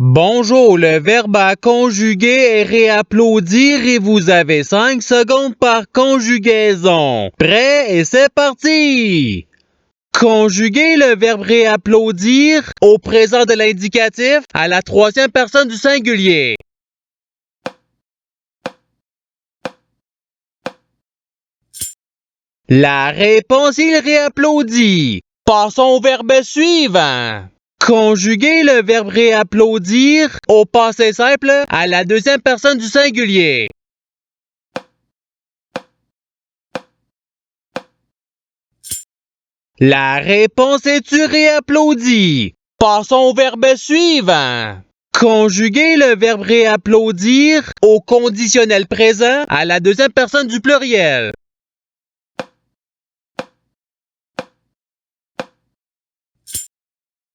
Bonjour, le verbe à conjuguer est réapplaudir et vous avez 5 secondes par conjugaison. Prêt et c'est parti! Conjuguer le verbe réapplaudir au présent de l'indicatif à la troisième personne du singulier. La réponse, il réapplaudit. Passons au verbe suivant. Conjuguer le verbe réapplaudir au passé simple à la deuxième personne du singulier. La réponse est tu réapplaudis. Passons au verbe suivant. Conjuguer le verbe réapplaudir au conditionnel présent à la deuxième personne du pluriel.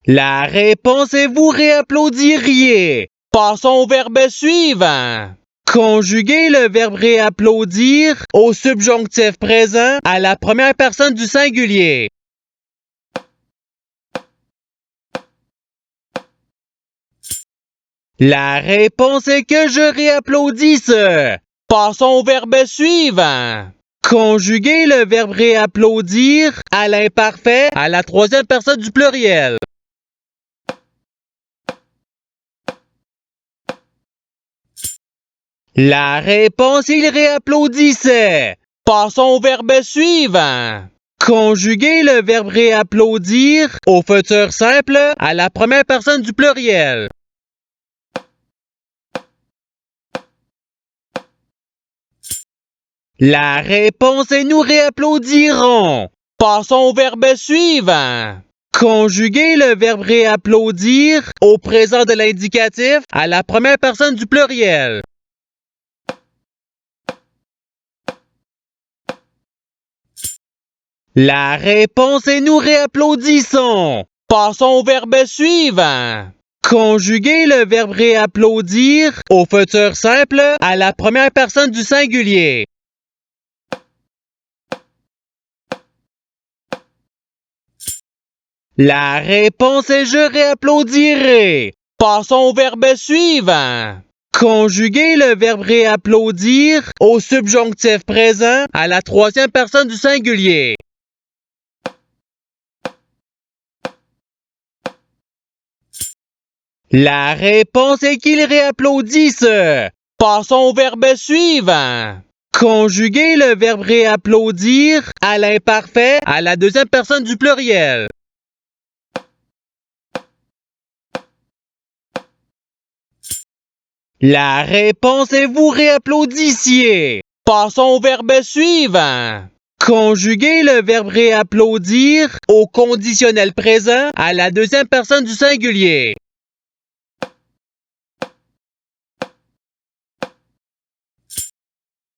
La réponse est vous réapplaudiriez. Passons au verbe suivant. Conjuguer le verbe réapplaudir au subjonctif présent à la première personne du singulier. La réponse est que je réapplaudisse. Passons au verbe suivant. Conjuguer le verbe réapplaudir à l'imparfait à la troisième personne du pluriel. La réponse, il réapplaudissait. Passons au verbe suivant. Conjuguer le verbe réapplaudir au futur simple à la première personne du pluriel. La réponse est nous réapplaudirons. Passons au verbe suivant. Conjuguer le verbe réapplaudir au présent de l'indicatif à la première personne du pluriel. La réponse est nous réapplaudissons. Passons au verbe suivant. Conjuguer le verbe réapplaudir au futur simple à la première personne du singulier. La réponse est je réapplaudirai. Passons au verbe suivant. Conjuguer le verbe réapplaudir au subjonctif présent à la troisième personne du singulier. La réponse est qu'ils réapplaudissent. Passons au verbe suivant. Conjuguer le verbe réapplaudir à l'imparfait à la deuxième personne du pluriel. La réponse est vous réapplaudissiez. Passons au verbe suivant. Conjuguer le verbe réapplaudir au conditionnel présent à la deuxième personne du singulier.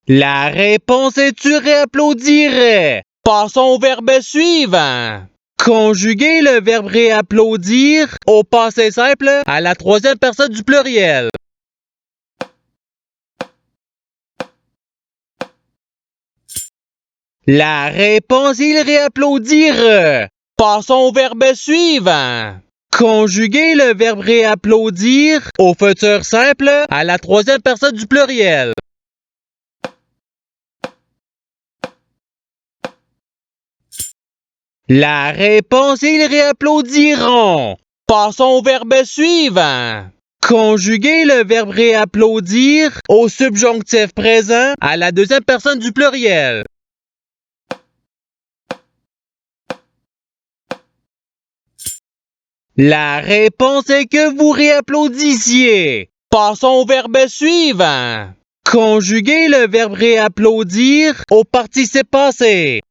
La réponse est tu réapplaudirais. Passons au verbe suivant. Conjuguer le verbe réapplaudir au passé simple à la troisième personne du pluriel. La réponse, il réapplaudir. Passons au verbe suivant. Conjuguer le verbe réapplaudir au futur simple à la troisième personne du pluriel. La réponse, ils réapplaudiront. Passons au verbe suivant. Conjuguer le verbe réapplaudir au subjonctif présent à la deuxième personne du pluriel. La réponse est que vous réapplaudissiez. Passons au verbe suivant. Conjuguer le verbe réapplaudir au participe passé.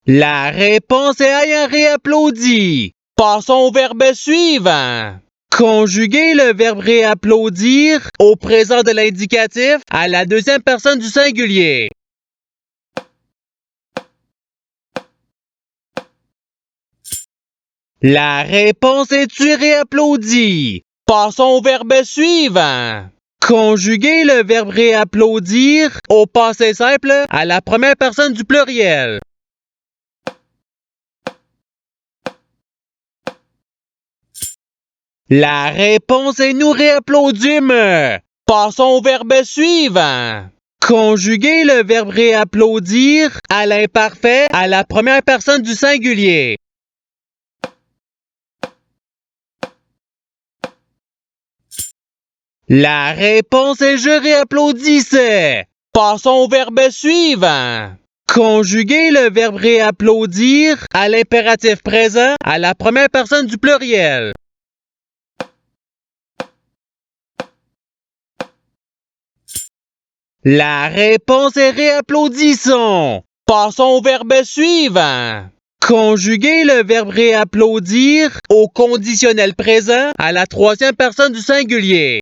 La réponse est ayant réapplaudi. Passons au verbe suivant. Conjuguer le verbe réapplaudir au présent de l'indicatif à la deuxième personne du singulier. La réponse est tu réapplaudis. Passons au verbe suivant. Conjuguer le verbe réapplaudir au passé simple à la première personne du pluriel. La réponse est nous réapplaudîmes. Passons au verbe suivant. Conjuguer le verbe réapplaudir à l'imparfait à la première personne du singulier. La réponse est je réapplaudissais. Passons au verbe suivant. Conjuguer le verbe réapplaudir à l'impératif présent à la première personne du pluriel. La réponse est réapplaudissons. Passons au verbe suivant. Conjuguer le verbe réapplaudir au conditionnel présent à la troisième personne du singulier.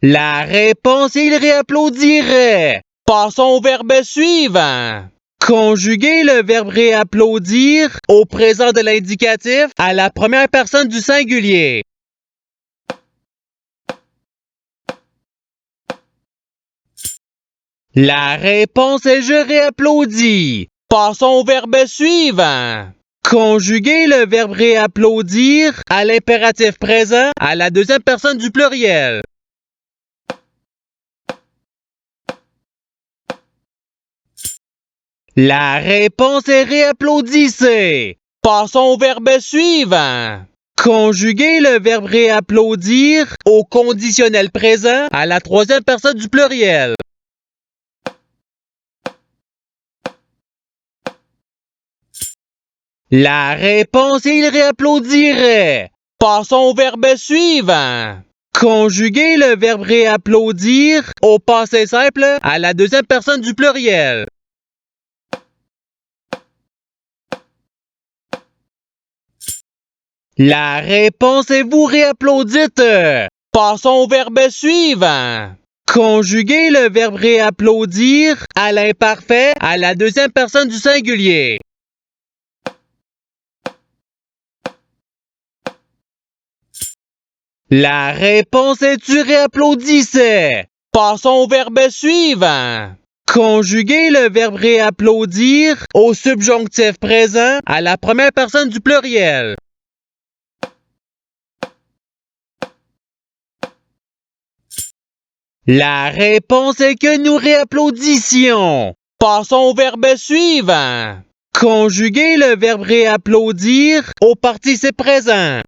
La réponse est il réapplaudirait. Passons au verbe suivant. Conjuguer le verbe réapplaudir au présent de l'indicatif à la première personne du singulier. La réponse est je réapplaudis. Passons au verbe suivant. Conjuguer le verbe réapplaudir à l'impératif présent à la deuxième personne du pluriel. La réponse est réapplaudissez. Passons au verbe suivant. Conjuguer le verbe réapplaudir au conditionnel présent à la troisième personne du pluriel. La réponse est il réapplaudirait. Passons au verbe suivant. Conjuguer le verbe réapplaudir au passé simple à la deuxième personne du pluriel. La réponse est vous réapplaudite. Passons au verbe suivant. Conjuguer le verbe réapplaudir à l'imparfait à la deuxième personne du singulier. La réponse est tu réapplaudissais. Passons au verbe suivant. Conjuguer le verbe réapplaudir au subjonctif présent à la première personne du pluriel. La réponse est que nous réapplaudissions. Passons au verbe suivant. Conjuguer le verbe réapplaudir au participe présent.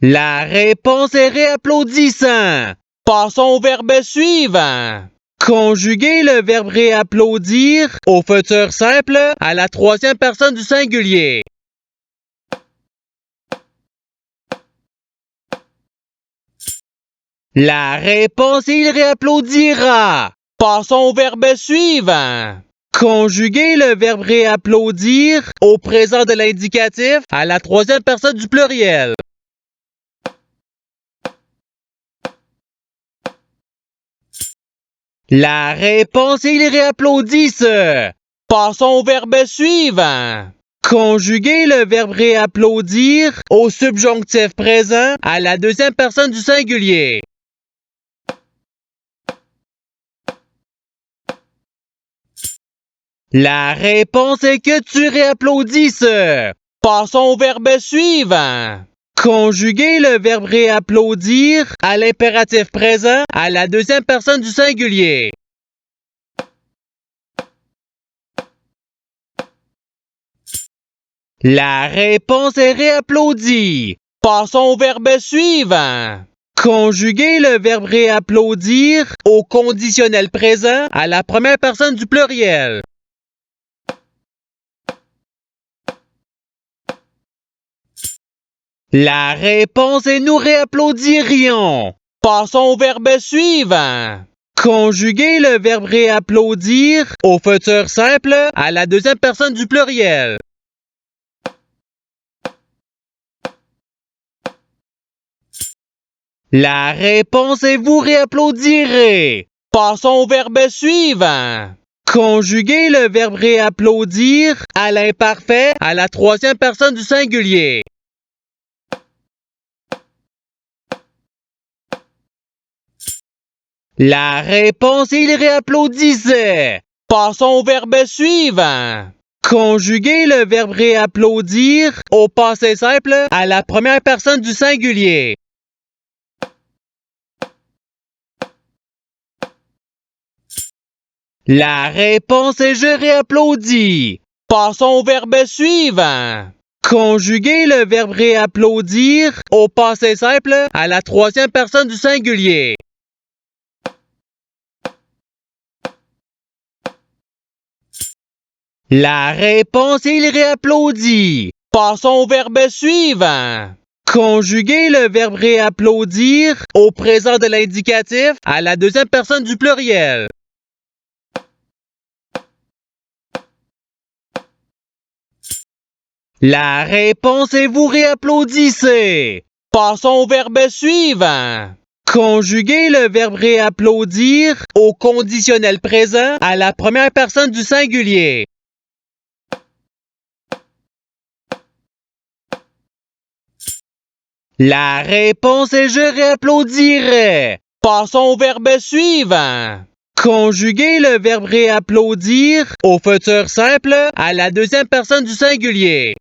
La réponse est réapplaudissant. Passons au verbe suivant. Conjuguer le verbe réapplaudir au futur simple à la troisième personne du singulier. La réponse est il réapplaudira. Passons au verbe suivant. Conjuguer le verbe réapplaudir au présent de l'indicatif à la troisième personne du pluriel. La réponse est il réapplaudissent. Passons au verbe suivant. Conjuguer le verbe réapplaudir au subjonctif présent à la deuxième personne du singulier. La réponse est que tu réapplaudisses. Passons au verbe suivant. Conjuguer le verbe réapplaudir à l'impératif présent à la deuxième personne du singulier. La réponse est réapplaudie. Passons au verbe suivant. Conjuguer le verbe réapplaudir au conditionnel présent à la première personne du pluriel. La réponse est nous réapplaudirions. Passons au verbe suivant. Conjuguer le verbe réapplaudir au futur simple à la deuxième personne du pluriel. La réponse est vous réapplaudirez. Passons au verbe suivant. Conjuguer le verbe réapplaudir à l'imparfait à la troisième personne du singulier. La réponse, il réapplaudissait. Passons au verbe suivant. Conjuguez le verbe réapplaudir au passé simple à la première personne du singulier. La réponse est je réapplaudis. Passons au verbe suivant. Conjuguez le verbe réapplaudir au passé simple à la troisième personne du singulier. La réponse est il réapplaudit. Passons au verbe suivant. Conjuguez le verbe réapplaudir au présent de l'indicatif à la deuxième personne du pluriel. La réponse est vous réapplaudissez. Passons au verbe suivant. Conjuguez le verbe réapplaudir au conditionnel présent à la première personne du singulier. La réponse est je réapplaudirai. Passons au verbe suivant. Conjuguez le verbe réapplaudir au futur simple à la deuxième personne du singulier.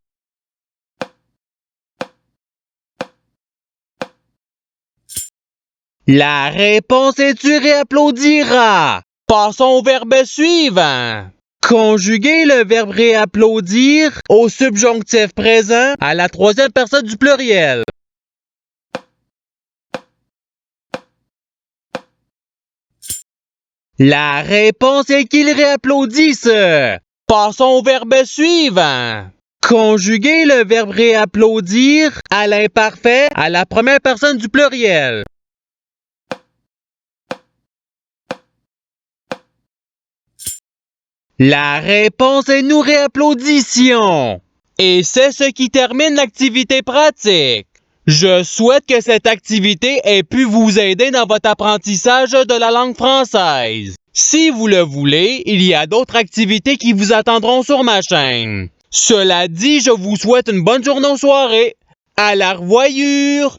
La réponse est tu réapplaudiras. Passons au verbe suivant. Conjuguez le verbe réapplaudir au subjonctif présent à la troisième personne du pluriel. La réponse est qu'ils réapplaudissent. Passons au verbe suivant. Conjuguez le verbe réapplaudir à l'imparfait à la première personne du pluriel. La réponse est nous réapplaudissions. Et c'est ce qui termine l'activité pratique. Je souhaite que cette activité ait pu vous aider dans votre apprentissage de la langue française. Si vous le voulez, il y a d'autres activités qui vous attendront sur ma chaîne. Cela dit, je vous souhaite une bonne journée ou soirée. À la revoyure!